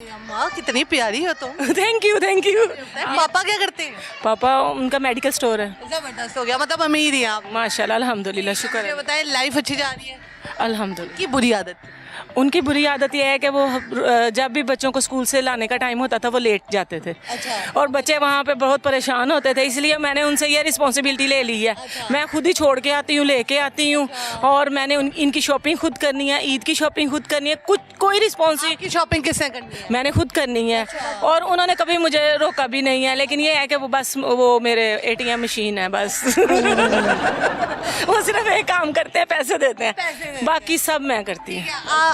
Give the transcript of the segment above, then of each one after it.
अम्मा कितनी प्यारी हो तुम। Thank you thank you. पापा क्या करते हैं? पापा उनका मेडिकल स्टोर है। जबरदस्त हो गया, मतलब अमीर ही हैं आप। माशाल्लाह अल्हम्दुलिल्लाह, शुक्र मुझे है। बताएं लाइफ अच्छी जा रही है? अल्हम्दुलिल्लाह। की बुरी आदत उनकी बुरी आदत यह है कि वो जब भी बच्चों को स्कूल से लाने का टाइम होता था वो लेट जाते थे। अच्छा। और बच्चे वहाँ पे बहुत परेशान होते थे, इसलिए मैंने उनसे ये रिस्पॉन्सिबिलिटी ले ली है। मैं खुद ही छोड़ के आती हूँ, लेके आती हूँ, और मैंने इनकी शॉपिंग खुद करनी है, ईद की शॉपिंग खुद करनी है, कुछ कोई रिस्पॉन्सिबिलिटी की शॉपिंग किसने करनी है? मैंने खुद करनी है। और उन्होंने कभी मुझे रोका भी नहीं है, लेकिन ये है कि वो बस वो मेरे ATM मशीन है बस। वो सिर्फ एक काम करते हैं, पैसे देते हैं, बाकी सब मैं करती हूँ।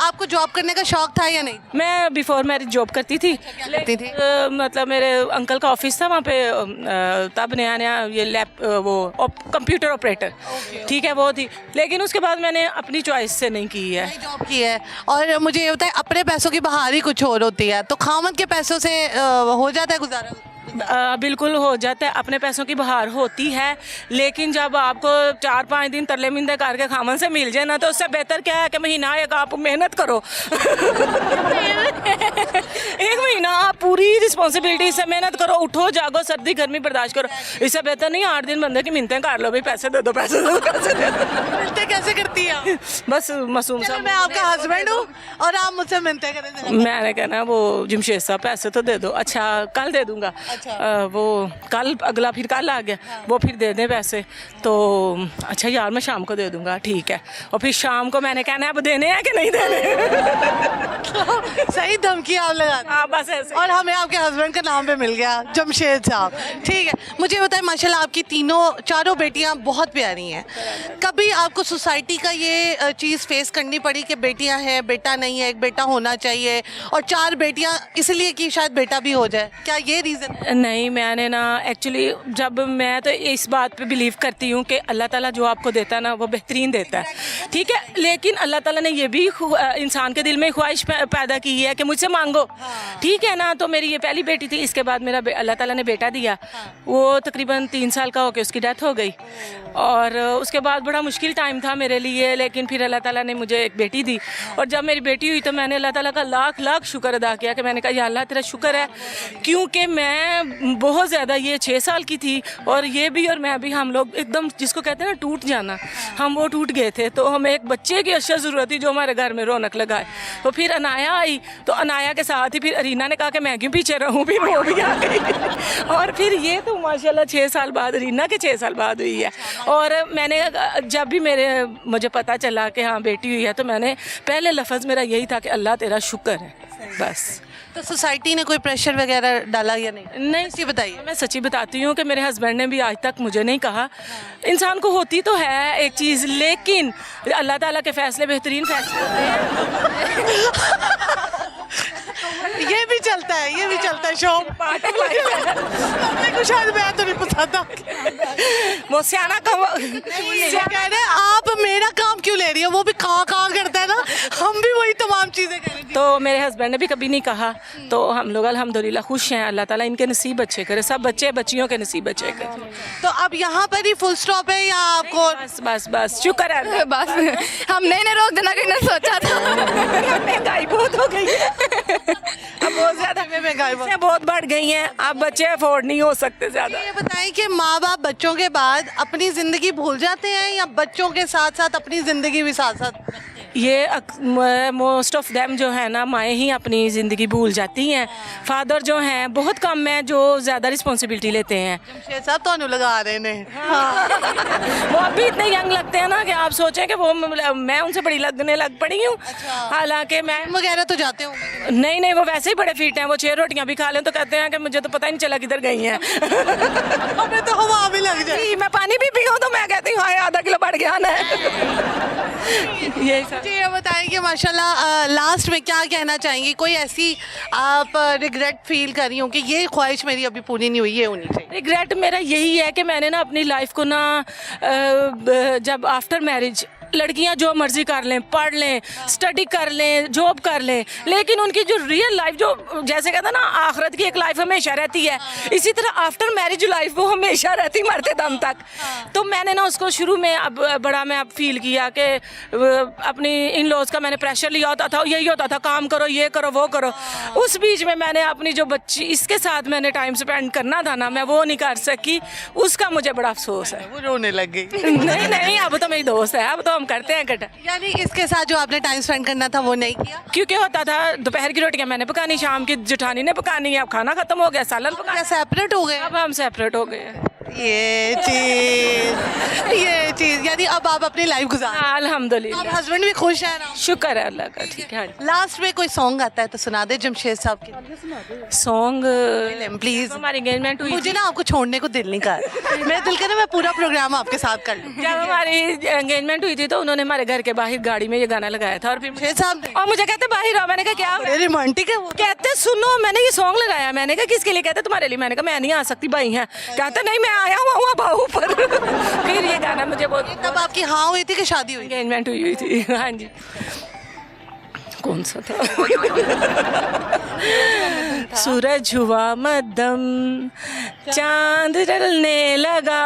आपको जॉब करने का शौक था या नहीं? मैं बिफोर मैरिज जॉब करती थी। करती थी? मतलब मेरे अंकल का ऑफिस था वहाँ पे, तब नया नया ये लैप वो कंप्यूटर ऑपरेटर, ठीक है, वो थी। लेकिन उसके बाद मैंने अपनी चॉइस से नहीं की है। जॉब की है। और मुझे ये बताएं, अपने पैसों की बहार ही कुछ और होती है, तो खामद के पैसों से हो जाता है गुजारा? बिल्कुल हो जाता है, अपने पैसों की बहार होती है, लेकिन जब आपको 4-5 दिन तरले मिंदे करके खामन से मिल जाए ना, तो उससे बेहतर क्या है कि महीना एक आप मेहनत करो। एक महीना आप पूरी रिस्पॉन्सिबिलिटी से मेहनत करो, उठो जागो, सर्दी गर्मी बर्दाश्त करो। इससे बेहतर नहीं 8 दिन बंदे की मिन्नतें कर लो, भाई पैसे दे दो, पैसे दे दो, पैसे दे दो। मिलते कैसे करती हैं आप? बस मासूम चलो, साहब, मैं आपका हस्बैंड हूँ और आप मुझसे मिलते करें। मैंने कहना वो जमशेद साहब पैसे तो दे दो। अच्छा कल दे दूंगा। वो कल अगला फिर कल आ गया, वो फिर दे दें पैसे, तो अच्छा यार मैं शाम को दे दूंगा, ठीक है। और फिर शाम को मैंने कहना है अब देने हैं कि नहीं देने। सही धमकी आप लगा। हाँ बस ऐसे। और हमें आपके हस्बैंड का नाम पे मिल गया, जमशेद साहब, ठीक है। मुझे बताएं, माशाल्लाह आपकी चारों बेटियां बहुत प्यारी हैं। कभी आपको सोसाइटी का ये चीज़ फेस करनी पड़ी कि बेटियां हैं, बेटा नहीं है, एक बेटा होना चाहिए, और 4 बेटियां इसलिए कि शायद बेटा भी हो जाए, क्या ये रीज़न? नहीं, मैंने ना एक्चुअली जब मैं तो इस बात पे बिलीव करती हूँ कि अल्लाह ताला जो आपको देता है ना वो बेहतरीन देता है, ठीक है। लेकिन अल्लाह ताला ने ये भी इंसान के दिल में ख्वाहिश पैदा की है कि मुझसे मांगो, ठीक है ना। तो मेरी ये पहली बेटी थी, इसके बाद मेरा अल्लाह ताला ने बेटा दिया। वो तकरीबन 3 साल का होकर उसकी डेथ हो गई, और उसके बाद बड़ा मुश्किल टाइम था मेरे लिए, लेकिन फिर अल्लाह ताला ने मुझे एक बेटी दी। और जब मेरी बेटी हुई तो मैंने अल्लाह ताला का लाख लाख शुक्र अदा किया कि मैंने कहा या अल्लाह तेरा शुक्र है, क्योंकि मैं बहुत ज़्यादा, ये 6 साल की थी और ये भी और मैं भी, हम लोग एकदम जिसको कहते हैं ना टूट जाना, हम वो टूट गए थे। तो हमें एक बच्चे की अशद ज़रूरत थी जो हमारे घर में रौनक लगाए। तो फिर अनाया आई, तो अनाया के साथ ही फिर अरीना ने कहा कि मैं क्यों पीछे रहूँ, फिर वो भी आ गई। और फिर ये तो माशाल्लाह 6 साल बाद, अरीना के 6 साल बाद हुई है। और मैंने जब भी मुझे पता चला कि हाँ बेटी हुई है, तो मैंने पहले लफ्ज़ मेरा यही था कि अल्लाह तेरा शुक्र है, बस। तो सोसाइटी ने कोई प्रेशर वगैरह डाला या नहीं? नहीं, सच्ची बताइए। मैं सच्ची बताती हूँ कि मेरे हस्बैंड ने भी आज तक मुझे नहीं कहा। इंसान को होती तो है एक चीज़, लेकिन अल्लाह ताला के फैसले बेहतरीन फैसले होते हैं। ये भी चलता है, ये भी चलता है, शौक पार्ट ऑफ लाइफ है। शायद मैं तो नहीं पता वो सियाना कहो, कह रहे आप मेरा काम क्यों ले रही हो, वो भी कहाँ करता है ना, हम भी वही तमाम चीज़ें करें। तो मेरे हस्बैंड ने भी कभी नहीं कहा, तो हम लोग अल्हम्दुलिल्लाह खुश हैं। अल्लाह ताला इनके नसीब अच्छे करे, सब बच्चे बच्चियों के नसीब अच्छे करे। तो अब यहाँ पर ही फुल स्टॉप है या आपको? बस बस बस शुक्र है, बस हमने इन्हें रोक देना कहीं सोचा था। महंगाई बहुत हो गई है, अब बहुत ज़्यादा महंगाई बहुत बढ़ गई हैं, अब बच्चे अफोर्ड नहीं हो सकते ज़्यादा। ये बताएं कि माँ बाप बच्चों के बाद अपनी ज़िंदगी भूल जाते हैं या बच्चों के साथ साथ अपनी ज़िंदगी भी साथ साथ? ये मोस्ट ऑफ देम जो है ना, माएँ ही अपनी ज़िंदगी भूल जाती हैं। फादर जो हैं बहुत कम हैं जो ज़्यादा रिस्पॉन्सिबिलिटी लेते हैं। जमशेद साहब तो लगा रहे हैं। वो अभी इतने यंग लगते हैं ना कि आप सोचें कि वो मैं उनसे बड़ी लगने लग पड़ी हूँ। हालांकि मैं वगैरह तो जाते हो? नहीं, वो वैसे ही बड़े फिट हैं। वो 6 रोटियां भी खा लें तो कहते हैं कि मुझे तो पता ही नहीं चला किधर गई हैं। हमें तो हवा भी लग जाए। मैं पानी भी पीऊँ तो मैं कहती हूँ हाय आधा किलो बढ़ गया ना। यही सब। जी, ये बताइए कि माशाल्लाह लास्ट में क्या कहना चाहेंगी, कोई ऐसी आप रिग्रेट फील कर रही हो कि ये ख्वाहिश मेरी अभी पूरी नहीं हुई, ये होनी चाहिए? रिग्रेट मेरा यही है कि मैंने ना अपनी लाइफ को ना जब आफ्टर मैरिज लड़कियां जो मर्जी कर लें, पढ़ लें, स्टडी कर लें, जॉब कर लें, लेकिन उनकी जो रियल लाइफ, जो जैसे कहते हैं ना आखिरत की एक लाइफ हमेशा रहती है, इसी तरह आफ्टर मैरिज लाइफ वो हमेशा रहती मरते दम तक। तो मैंने ना उसको शुरू में अब बड़ा मैं अब फील किया कि अपनी इन लॉज का मैंने प्रेशर लिया होता था, यही होता था काम करो, ये करो, वो करो। उस बीच में मैंने अपनी जो बच्ची इसके साथ मैंने टाइम स्पेंड करना था ना, मैं वो नहीं कर सकी, उसका मुझे बड़ा अफसोस है। वो रोने लग गई। नहीं नहीं, अब तो मेरी दोस्त है, अब तो हम करते हैं इकट्ठा। यानी इसके साथ जो आपने टाइम स्पेंड करना था वो नहीं किया? क्योंकि होता था दोपहर की रोटियां मैंने पकानी, शाम की जेठानी ने पकानी है, अब खाना खत्म हो गया, सालन क्या पकाना। सेपरेट हो गए? अब हम सेपरेट हो गए हैं। ये चीज यानी अब आप अपनी लाइफ गुजार। हाँ, अल्हम्दुलिल्लाह, आप हस्बैंड भी खुश है ना? शुक्र है अल्लाह का। ठीक है, लास्ट में कोई सॉन्ग आता है तो सुना दे जमशेद साहब के। Song please. हमारी एंगेजमेंट हुई मुझे ना आपको छोड़ने को दिल नहीं कर रहा, मैं दिल कर मैं पूरा प्रोग्राम आपके साथ कर लूं। जब हमारी एंगेजमेंट हुई थी तो उन्होंने हमारे घर के बाहर गाड़ी में ये गाना लगाया था, और फिर जमशेद साहब ने और मुझे कहते बाहर आओ। मैंने कहा क्या? बड़े रोमांटिक है वो। कहते सुनो मैंने ये सॉन्ग लगाया। मैंने कहा किसके लिए? कहते तुम्हारे लिए। मैंने कहा मैं नहीं आ सकती, भाई हैं। कहते नहीं मैं आया हुआ बाहू पर। फिर ये गाना मुझे बहुत। तब आपकी हाँ हुई थी कि शादी हुई? एंगेजमेंट हुई थी। हाँ जी। कौन सा था? सूरज हुआ मध्यम, चांद ढलने लगा,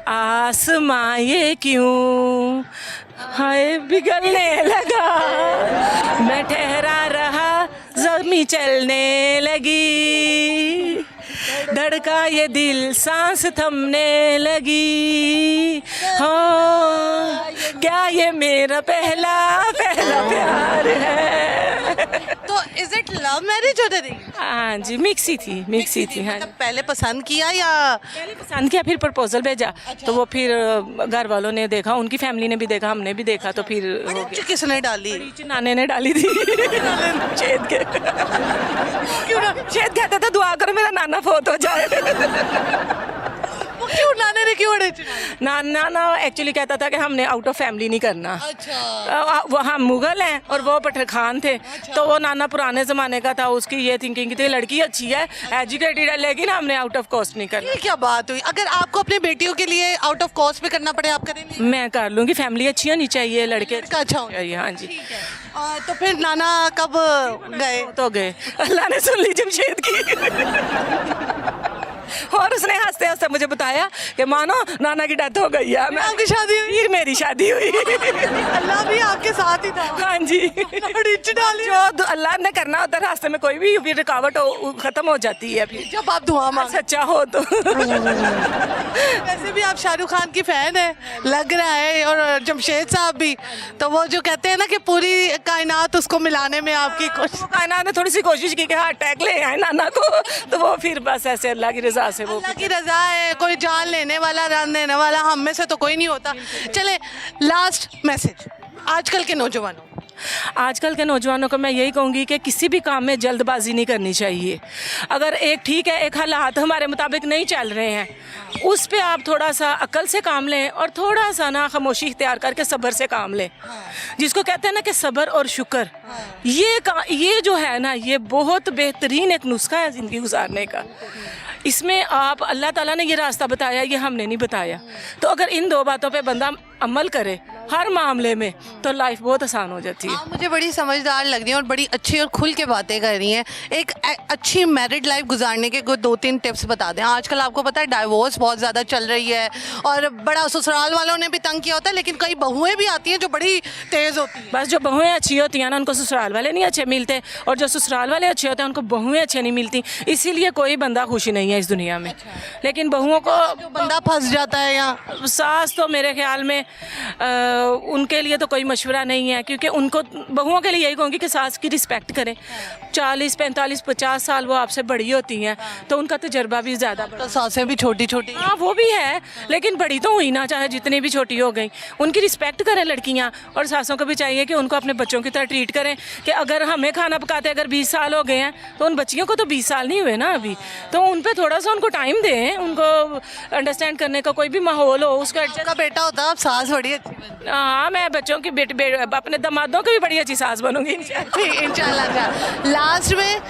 आसमां ये क्यों हाय बिगड़ने लगा, मैं ठहरा रहा ज़मीं चलने लगी, धड़का ये दिल सांस थमने लगी, हाँ क्या ये मेरा पहला प्यार है। तो इज इट लव मैरिज और अरेंज? हाँ जी, मिक्सी थी, मिक्सी थी। हाँ, मतलब पहले पसंद किया या? पहले पसंद किया, फिर प्रपोजल भेजा। तो वो फिर घर वालों ने देखा, उनकी फैमिली ने भी देखा, हमने भी देखा, तो फिर हो गया। किसने डाली? नाने ने डाली थी। शेद के क्यों ना? शेद कहते थे दुआ करो मेरा नाना फोत हो जाए। वो क्यों नाने ने क्यों अरेंज? नाना एक्चुअली कहता था कि हमने आउट ऑफ फैमिली नहीं करना। अच्छा। वो हम मुगल हैं और वो पठान थे। तो वो नाना पुराने ज़माने का था, उसकी ये थिंकिंग थी लड़की अच्छी है, एजुकेटेड है, लेकिन हमने आउट ऑफ कॉस्ट नहीं करना। ये क्या बात हुई? अगर आपको अपनी बेटियों के लिए आउट ऑफ कॉस्ट पे करना पड़े आप करेंगे? मैं कर लूँगी, फैमिली अच्छी होनी चाहिए, लड़के लड़का अच्छा होना चाहिए। हाँ जी। तो फिर नाना कब गए? तो गए, अल्लाह ने सुन ली जमशेद की। और उसने हंसते हंसते मुझे बताया कि मानो नाना की डेथ हो गई है। मैं आपकी शादी हुई? फिर मेरी शादी हुई। अल्लाह भी आपके साथ ही था। हाँ जी। डाली। जो अल्लाह ने करना होता है रास्ते में कोई भी फिर रुकावट खत्म हो जाती है फिर, जब आप दुआ मांग। सच्चा हो तो। वैसे भी आप शाहरुख खान की फैन है लग रहा है, और जमशेद साहब भी। तो वो जो कहते हैं ना कि पूरी कायनात उसको मिलाने में आपकी कोशिश। कायनात ने थोड़ी सी कोशिश की कि हाँ अटैक ले आए नाना को, तो वो फिर बस ऐसे अल्लाह की रजा से वो। अल्लाह की रजा है, कोई जान लेने वाला जान देने वाला हम में से तो कोई नहीं होता। चले लास्ट मैसेज आजकल के नौजवानों। आजकल के नौजवानों को मैं यही कहूँगी कि किसी भी काम में जल्दबाजी नहीं करनी चाहिए। अगर एक ठीक है, एक हालात हमारे मुताबिक नहीं चल रहे हैं, उस पे आप थोड़ा सा अक्ल से काम लें और थोड़ा सा ना खामोशी इख्तियार करके सब्र से काम लें। जिसको कहते हैं ना कि सब्र और शुक्र, ये जो है ना, ये बहुत बेहतरीन एक नुस्खा है ज़िंदगी गुजारने का। इसमें आप अल्लाह ताला ने ये रास्ता बताया, ये हमने नहीं बताया। तो अगर इन दो बातों पे बंदा अमल करे हर मामले में, तो लाइफ बहुत आसान हो जाती है। आप मुझे बड़ी समझदार लग रही हैं और बड़ी अच्छी और खुल के बातें कर रही हैं। एक अच्छी मैरिड लाइफ गुजारने के कोई 2-3 टिप्स बता दें। आजकल आपको पता है डाइवोर्स बहुत ज़्यादा चल रही है, और बड़ा ससुराल वालों ने भी तंग किया होता है, लेकिन कई बहुएं भी आती हैं जो बड़ी तेज़ होती हैं। बस जो बहुएं अच्छी होती हैं ना, उनको ससुराल वाले नहीं अच्छे मिलते, और जो ससुराल वाले अच्छे होते हैं उनको बहुएं अच्छे नहीं मिलती। इसीलिए कोई बंदा खुशी नहीं है इस दुनिया में। लेकिन बहुओं को जो बंदा फंस जाता है यहाँ, सास तो मेरे ख्याल में उनके लिए तो कोई मशवरा नहीं है, क्योंकि उनको बहुओं के लिए यही कहूँगी कि सास की रिस्पेक्ट करें। 40, 45, 50 साल वो आपसे बड़ी होती हैं, तो उनका तजर्बा भी ज़्यादा तो सासें भी छोटी छोटी। हाँ वो भी है, लेकिन बड़ी तो हुई ना, चाहे जितनी भी छोटी हो गई। उनकी रिस्पेक्ट करें लड़कियाँ, और सासों को भी चाहिए कि उनको अपने बच्चों की तरह ट्रीट करें। कि अगर हमें खाना पकाते अगर 20 साल हो गए हैं, तो उन बच्चियों को तो 20 साल नहीं हुए ना अभी, तो उन पर थोड़ा सा उनको टाइम दें, उनको अंडरस्टैंड करने का कोई भी माहौल हो, उसका का बेटा होता है, आप सास बड़ी अच्छी बनती है। हाँ मैं बच्चों की अपने दामादों की भी बड़ी अच्छी सास बनूंगी इंशाल्लाह। लास्ट में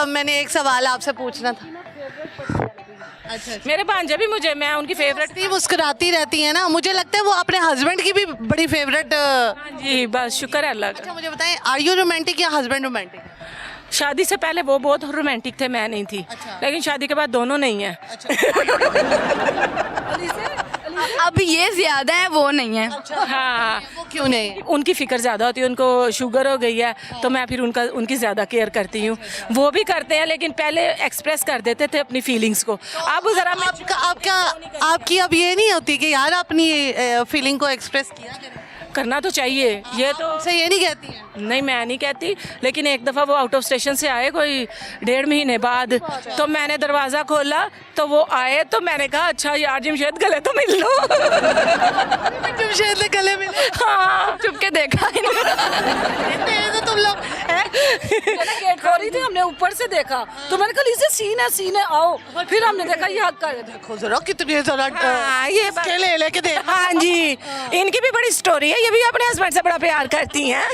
मैंने एक सवाल आपसे पूछना था। मेरे भांजे भी मुझे, मैं उनकी फेवरेट इतनी मुस्कुराती रहती है ना, मुझे लगता है वो अपने हस्बैंड की भी बड़ी फेवरेट। हाँ जी, बस शुक्र है अल्लाह का। अच्छा मुझे बताएं, आर यू रोमांटिक या हस्बैंड रोमांटिक? शादी से पहले वो बहुत रोमांटिक थे, मैं नहीं थी। लेकिन शादी के बाद दोनों नहीं है। अब ये ज्यादा है, वो नहीं है। हाँ, वो क्यों नहीं? उनकी फिक्र ज़्यादा होती है, उनको शुगर हो गई है, तो मैं फिर उनकी ज़्यादा केयर करती हूँ। वो भी करते हैं, लेकिन पहले एक्सप्रेस कर देते थे अपनी फीलिंग्स को। अब ज़रा आपकी अब ये नहीं होती कि यार अपनी फीलिंग को एक्सप्रेस किया करें? करना तो चाहिए, ये तो से ये नहीं कहती है? नहीं, मैं नहीं कहती। लेकिन एक दफ़ा वो आउट ऑफ स्टेशन से आए कोई 1.5 महीने बाद, तो मैंने दरवाज़ा खोला तो वो आए, तो मैंने कहा अच्छा यार जमशेद गले तो मिल लो। जमशेद ने गले मिले? हाँ, चुप के देखा ही नहीं। तो तुम लोग गेट खोल रही थी, हमने ऊपर से देखा, तो मैंने कहा लीजिए सीन है आओ। फिर हमने देखा ये हक कर देखो जरा कितनी जरा हाँ, ये इसके ले लेके दे। हाँ जी, इनकी भी बड़ी स्टोरी है, ये भी अपने हस्बैंड से बड़ा प्यार करती हैं।